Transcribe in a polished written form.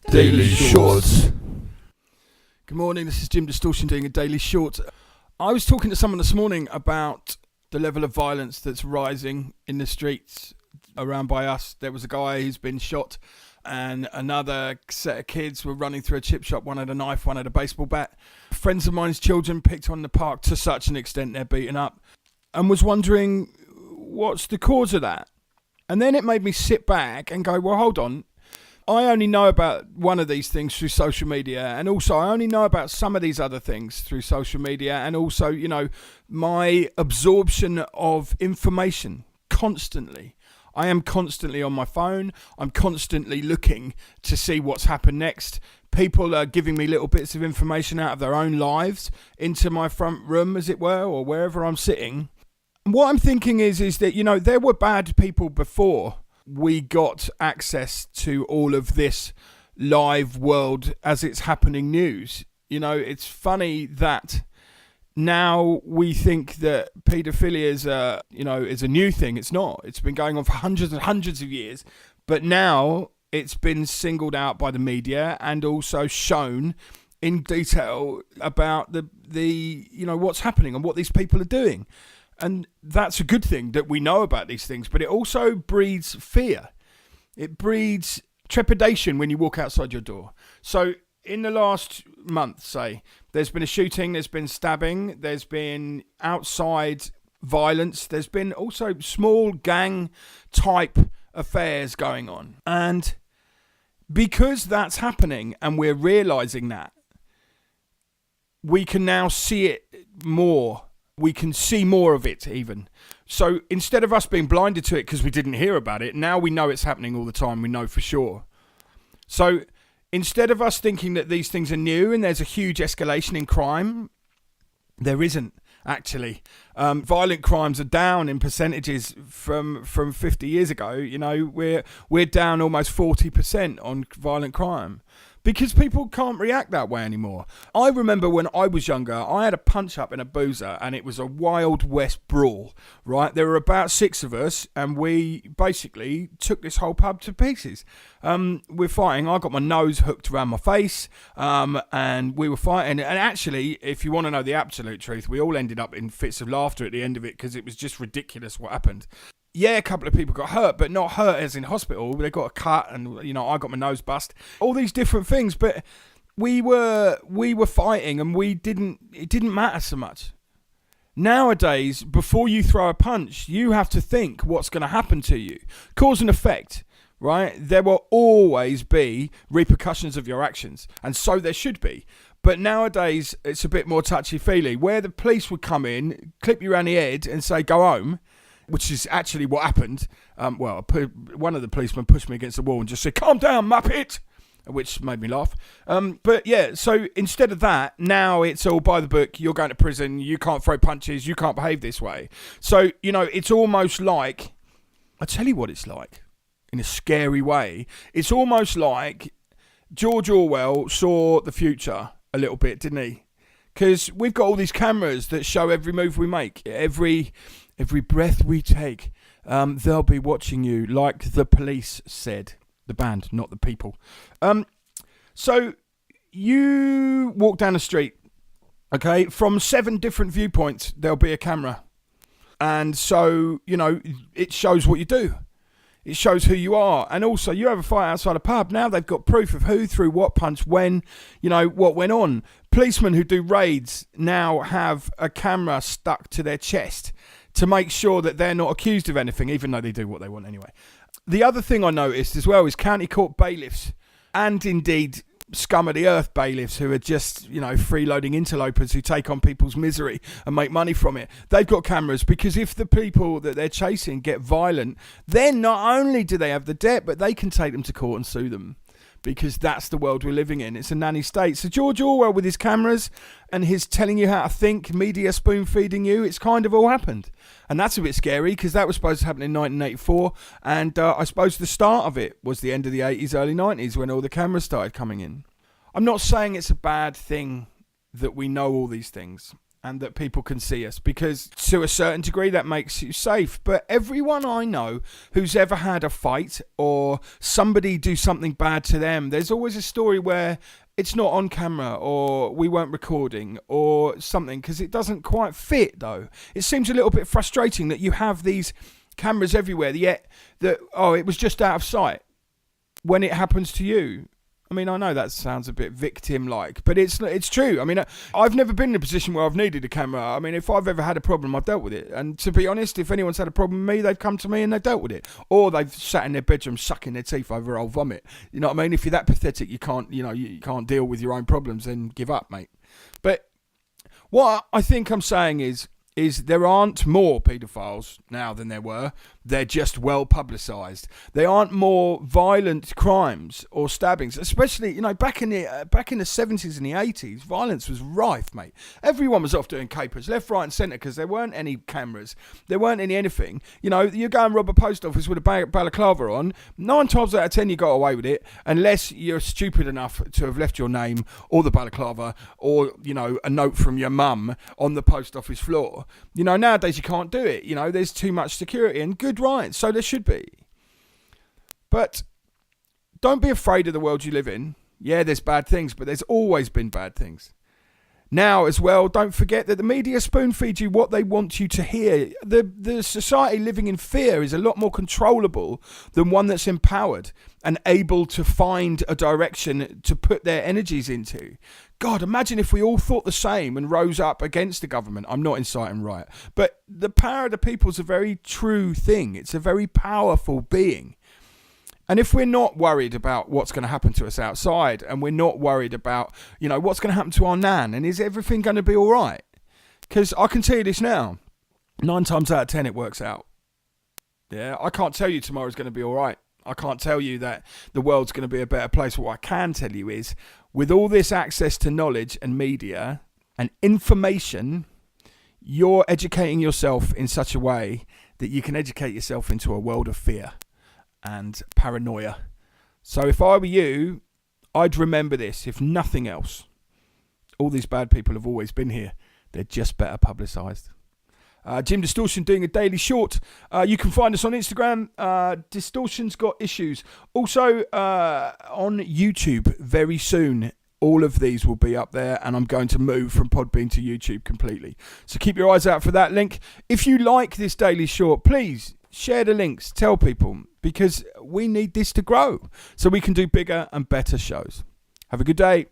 Daily Shorts. Good morning, this is Jim Distortion doing a Daily Short. I was talking to someone this morning about the level of violence that's rising in the streets around by us. There was a guy who's been shot and another set of kids were running through a chip shop. One had a knife, one had a baseball bat. Friends of mine's children picked on the park to such an extent they're beaten up, and was wondering what's the cause of that. And then it made me sit back and go, well, hold on. I only know about one of these things through social media, and also I only know about some of these other things through social media, and also, you know, my absorption of information constantly. I am constantly on my phone. I'm constantly looking to see what's happened next. People are giving me little bits of information out of their own lives into my front room, as it were, or wherever I'm sitting. What I'm thinking is that, you know, there were bad people before we got access to all of this live world as it's happening news. You know, it's funny that now we think that paedophilia is a new thing. It's not. It's been going on for hundreds and hundreds of years, but now it's been singled out by the media and also shown in detail about the you know, what's happening and what these people are doing. And that's a good thing that we know about these things, but it also breeds fear. It breeds trepidation when you walk outside your door. So in the last month, say, there's been a shooting, there's been stabbing, there's been outside violence, there's been also small gang type affairs going on. And because that's happening and we're realizing that, we can now see it more. We can see more of it even. So instead of us being blinded to it because we didn't hear about it, now we know it's happening all the time. We know for sure. So instead of us thinking that these things are new and there's a huge escalation in crime, there isn't actually. Violent crimes are down in percentages from 50 years ago. You know, we're down almost 40% on violent crime. Because people can't react that way anymore. I remember when I was younger, I had a punch up in a boozer and it was a Wild West brawl, right? There were about 6 of us and we basically took this whole pub to pieces. We're fighting. I got my nose hooked around my face and we were fighting. And actually, if you want to know the absolute truth, we all ended up in fits of laughter at the end of it because it was just ridiculous what happened. Yeah, a couple of people got hurt, but not hurt as in hospital. They got a cut and, you know, I got my nose bust. All these different things, but we were fighting and it didn't matter so much. Nowadays, before you throw a punch, you have to think what's going to happen to you. Cause and effect, right? There will always be repercussions of your actions, and so there should be. But nowadays, it's a bit more touchy-feely, where the police would come in, clip you around the head and say, go home, which is actually what happened. One of the policemen pushed me against the wall and just said, calm down, muppet, which made me laugh. But yeah, so instead of that, now it's all by the book. You're going to prison. You can't throw punches. You can't behave this way. So, you know, it's almost like, I'll tell you what it's like in a scary way. It's almost like George Orwell saw the future a little bit, didn't he? Because we've got all these cameras that show every move we make, every breath we take. They'll be watching you, like the police said. The band, not the people. So you walk down the street, okay? From 7 different viewpoints, there'll be a camera. And so, you know, it shows what you do. It shows who you are. And also, you have a fight outside a pub. Now they've got proof of who threw what punch when, you know, what went on. Policemen who do raids now have a camera stuck to their chest to make sure that they're not accused of anything, even though they do what they want anyway. The other thing I noticed as well is county court bailiffs, and indeed scum of the earth bailiffs who are just, you know, freeloading interlopers who take on people's misery and make money from it. They've got cameras because if the people that they're chasing get violent, then not only do they have the debt, but they can take them to court and sue them. Because that's the world we're living in. It's a nanny state. So George Orwell with his cameras and his telling you how to think, media spoon feeding you, it's kind of all happened. And that's a bit scary because that was supposed to happen in 1984. And I suppose the start of it was the end of the 80s, early 90s when all the cameras started coming in. I'm not saying it's a bad thing that we know all these things. and that people can see us, because to a certain degree that makes you safe. But everyone I know who's ever had a fight or somebody do something bad to them, there's always a story where it's not on camera or we weren't recording or something, because it doesn't quite fit though. It seems a little bit frustrating that you have these cameras everywhere, yet that, it was just out of sight when it happens to you. I mean, I know that sounds a bit victim-like, but it's true. I mean, I've never been in a position where I've needed a camera. I mean, if I've ever had a problem, I've dealt with it. And to be honest, if anyone's had a problem with me, they've come to me and they've dealt with it. Or they've sat in their bedroom sucking their teeth over old vomit. You know what I mean? If you're that pathetic, you can't deal with your own problems, then give up, mate. But what I think I'm saying is there aren't more paedophiles now than there were. They're just well publicised. They aren't more violent crimes or stabbings, especially back in the 70s and the 80s. Violence was rife, mate. Everyone was off doing capers left, right, and centre because there weren't any cameras. There weren't anything. You go and rob a post office with a balaclava on. 9 times out of 10 you got away with it, unless you're stupid enough to have left your name or the balaclava or a note from your mum on the post office floor. Nowadays you can't do it. There's too much security, and good rights, so there should be. But don't be afraid of the world you live in. Yeah, there's bad things, but there's always been bad things. Now, as well, don't forget that the media spoon feeds you what they want you to hear. The society living in fear is a lot more controllable than one that's empowered and able to find a direction to put their energies into. God, imagine if we all thought the same and rose up against the government. I'm not inciting riot, but the power of the people is a very true thing. It's a very powerful being. And if we're not worried about what's going to happen to us outside, and we're not worried about, what's going to happen to our nan, and is everything going to be all right? Because I can tell you this now, 9 times out of 10 it works out. Yeah, I can't tell you tomorrow's going to be all right. I can't tell you that the world's going to be a better place. What I can tell you is, with all this access to knowledge and media and information, you're educating yourself in such a way that you can educate yourself into a world of fear and paranoia. So if I were you, I'd remember this, if nothing else. All these bad people have always been here. They're just better publicised. Jim Distortion doing a daily short. You can find us on Instagram. Distortion's got issues. Also on YouTube very soon. All of these will be up there, and I'm going to move from Podbean to YouTube completely. So keep your eyes out for that link. If you like this daily short, please share the links, tell people, because we need this to grow so we can do bigger and better shows. Have a good day.